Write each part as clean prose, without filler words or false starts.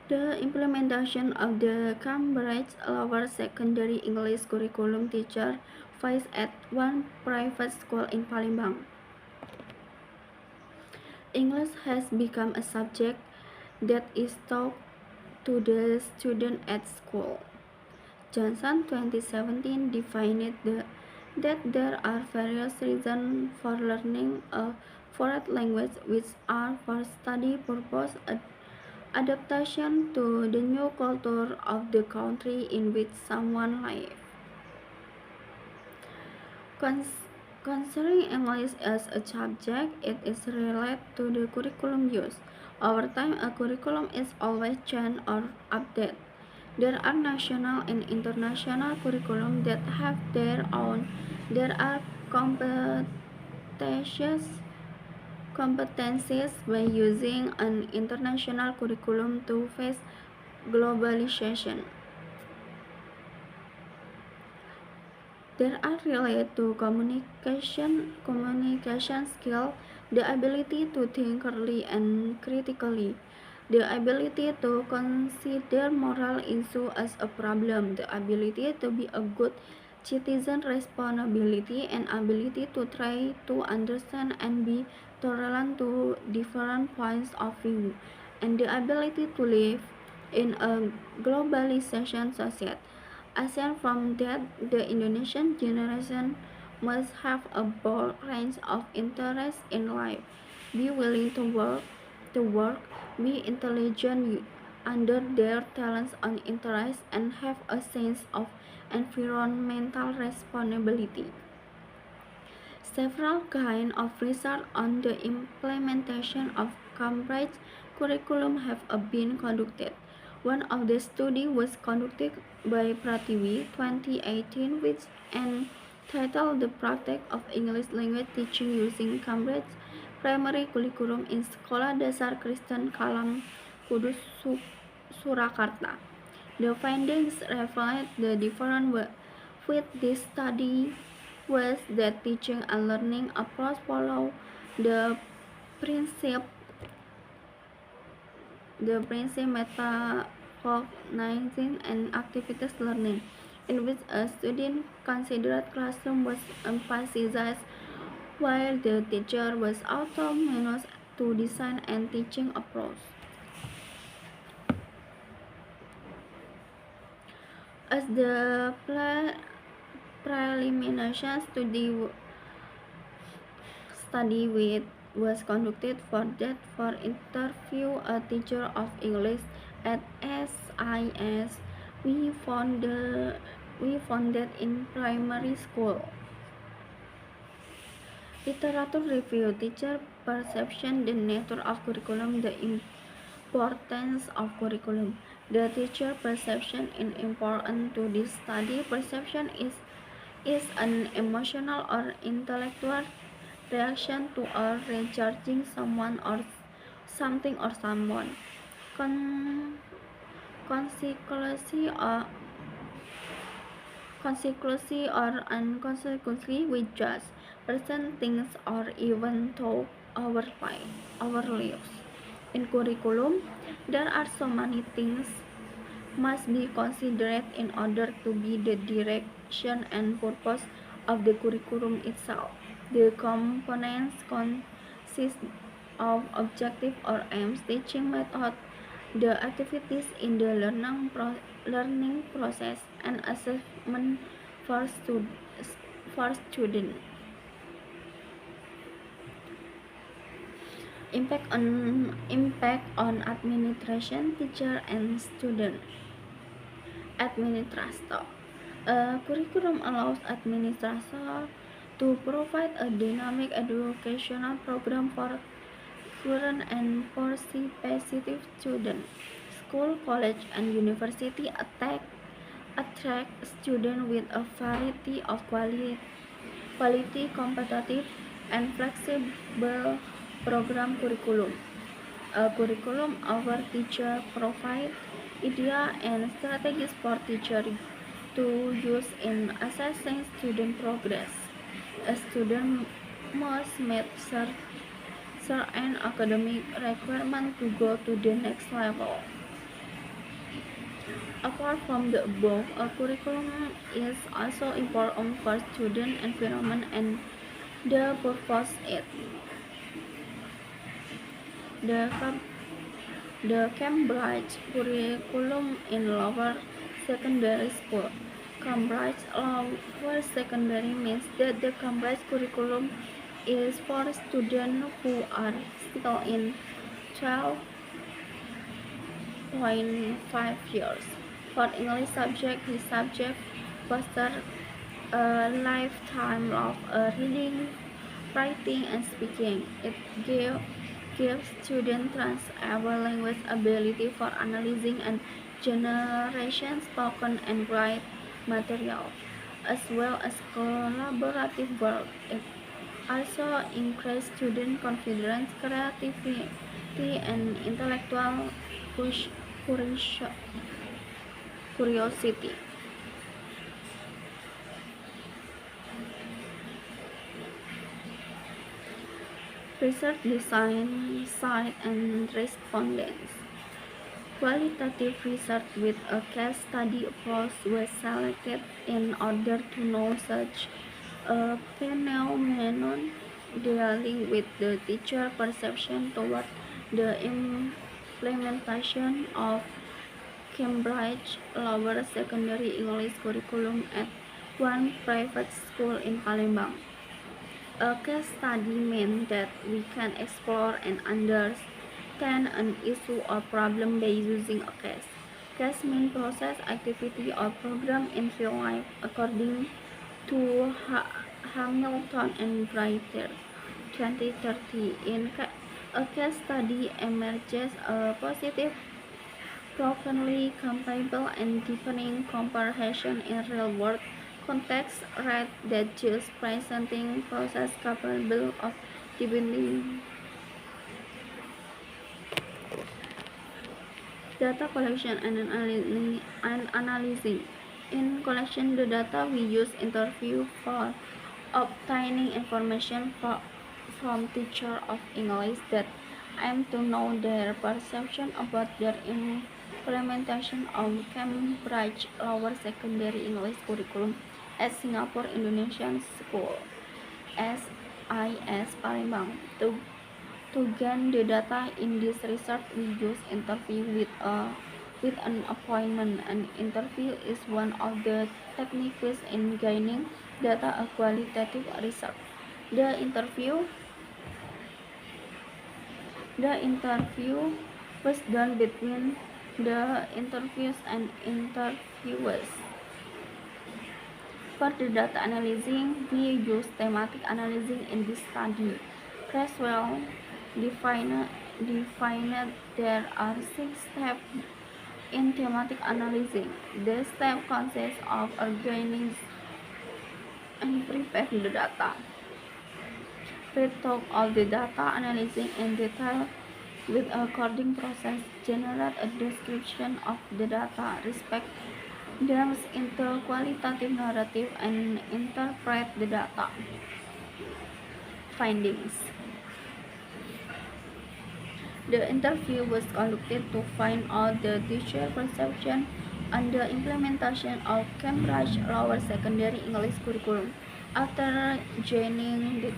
The implementation of the Cambridge Lower Secondary English Curriculum teacher faced at one private school in Palembang. English has become a subject that is taught to the student at school. Johnson 2017 defined that there are various reasons for learning a foreign language, which are for study purpose, adaptation to the new culture of the country in which someone lives. Considering English as a subject, it is related to the curriculum use. Over time, a curriculum is always changed or updated. There are national and international curriculum that have their own. There are competencies by using an international curriculum to face globalization. There are related to communication skill, the ability to think clearly and critically, the ability to consider moral issue as a problem, the ability to be a good citizen, responsibility and ability to try to understand and be tolerant to different points of view, and the ability to live in a globalization society. Aside from that, the Indonesian generation must have a broad range of interests in life, be willing to work, be intelligent under their talents and interests, and have a sense of environmental responsibility. Several kinds of research on the implementation of Cambridge curriculum have been conducted. One of the studies was conducted by Prativi 2018, which entitled The Practice of English Language Teaching Using Cambridge Primary Curriculum in Sekolah Dasar Kristen Kalang Kudus Surakarta. The findings reflect the difference with this study was that teaching and learning approach follow the principle metacognition and activities learning, in which a student considered classroom was emphasized while the teacher was autonomous to design and teaching approach. As the preliminary study was conducted for interview a teacher of English at SIS, we found that in primary school. Literature review, teacher perception, the nature of curriculum, the importance of curriculum. The teacher perception is important to this study. Perception is an emotional or intellectual reaction to or rejecting someone or something or someone. Consequently or unconsequently, we judge person, things, or even thought our lives. In curriculum, there are so many things must be considered in order to be the direction and purpose of the curriculum itself. The components consist of objective or aims, teaching method, the activities in the learning process, and assessment for students. Impact on administration, teacher, and student. Administrator. A curriculum allows administrator to provide a dynamic educational program for current and prospective students. School, college, and university attract students with a variety of quality, competitive, and flexible program curriculum. A curriculum our teacher provide ideas and strategies for teachers to use in assessing student progress. A student must meet certain academic requirements to go to the next level. Apart from the above, a curriculum is also important for student environment and the purpose it. The, the Cambridge curriculum in lower secondary school. Cambridge lower secondary means that the Cambridge curriculum is for students who are still in 12.5 years. For English subject, this subject fosters a lifetime of reading, writing, and speaking. It gives students transferable language ability for analyzing and generation spoken and write material, as well as collaborative work. It also increases student confidence, creativity, and intellectual curiosity. Research design, site, and respondents. Qualitative research with a case study approach was selected in order to know such a phenomenon dealing with the teacher perception toward the implementation of Cambridge lower secondary English curriculum at one private school in Palembang. A case study means that we can explore and understand an issue or problem by using a case. Case means process, activity, or program in real life according to Hamilton and Brighter 2030. In a case study emerges a positive, profoundly comparable, and deepening comprehension in real-world context rate that just presenting process capable of deepening data collection and analyzing. In collection the data, we use interview for obtaining information from teachers of English that aim to know their perception about their implementation of Cambridge lower secondary English curriculum at Singapore Indonesian School (SIS) Palembang. To gain the data in this research, we use interview with an appointment. An interview is one of the techniques in gaining data of qualitative research. The interview was done between the interviews and interviewers. For the data analyzing, we use thematic analyzing in this study. Creswell defined there are 6 steps in thematic analyzing. The step consists of organizing and preparing the data. We talk of the data analyzing in detail with a coding process, generate a description of the data, respect them into qualitative narrative, and interpret the data findings. The interview was conducted to find out the teacher perception on the implementation of Cambridge lower secondary English curriculum. After gaining the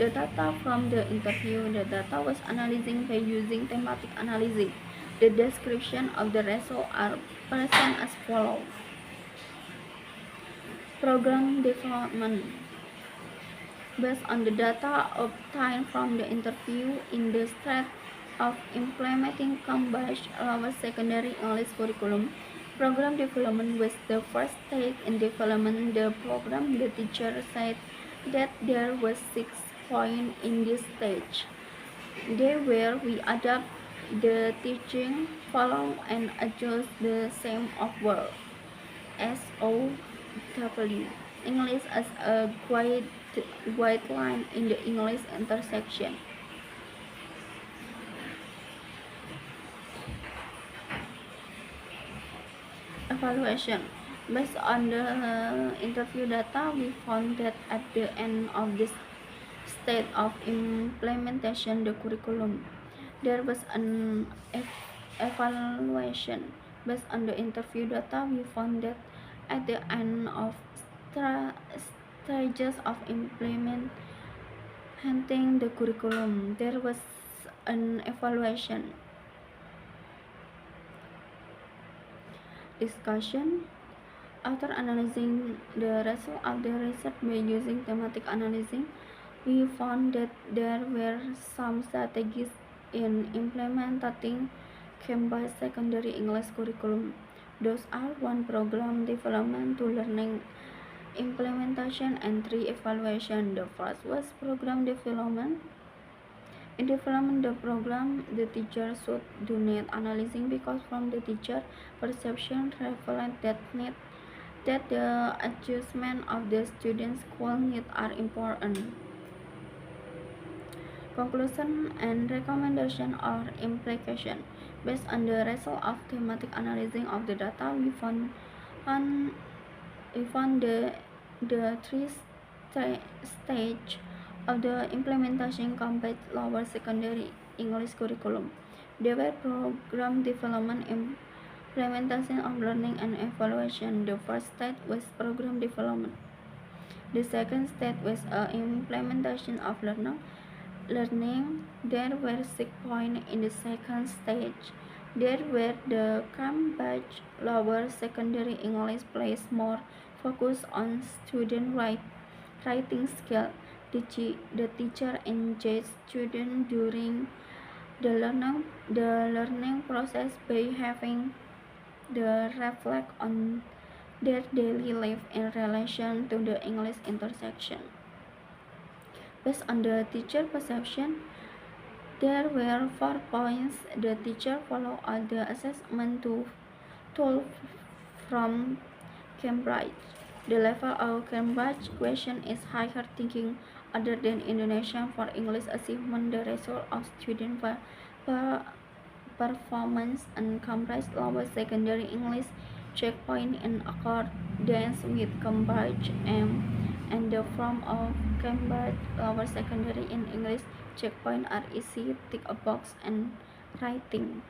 data from the interview, the data was analyzed by using thematic analysis. The description of the results are present as follows. Program development. Based on the data obtained from the interview in the state of implementing Cambridge lower secondary English curriculum, program development was the first stage in developing the program. The teacher said that there were 6 points in this stage. They were: we adapt the teaching, follow and adjust the same of work, SOW, English as a guideline in the English intersection. Evaluation. Based on the interview data, we found that at the end of this state of implementation the curriculum, there was an evaluation. Based on the interview data, we found that at the end of stages of implementing the curriculum, there was an evaluation discussion. After analyzing the result of the research by using thematic analysis, we found that there were some strategies in implementing Cambridge secondary English curriculum. Those are: 1. Program development, 2. Learning implementation, and 3. Evaluation. The first was program development. In development the program, the teacher should do need analyzing, because from the teacher perception reflect that the adjustment of the students' school needs are important. Conclusion and recommendation or implication. Based on the result of thematic analyzing of the data, we found the three stage of the implementation Cambridge lower secondary English curriculum. They were program development, implementation of learning, and evaluation. The first stage was program development. The second stage was implementation of learning. There were 6 points in the second stage. There were the Cambridge lower secondary English placed more focus on student writing skill. The teacher engaged students during the learning process by having the reflect on their daily life in relation to the English intersection. Based on the teacher perception, there were 4 points. The teacher followed all the assessment tool from Cambridge. The level of Cambridge question is higher thinking other than Indonesian for English achievement. The result of student performance and Cambridge lower secondary English checkpoint in accordance with Cambridge and the form of Cambridge lower secondary in English checkpoint are easy tick a box and writing.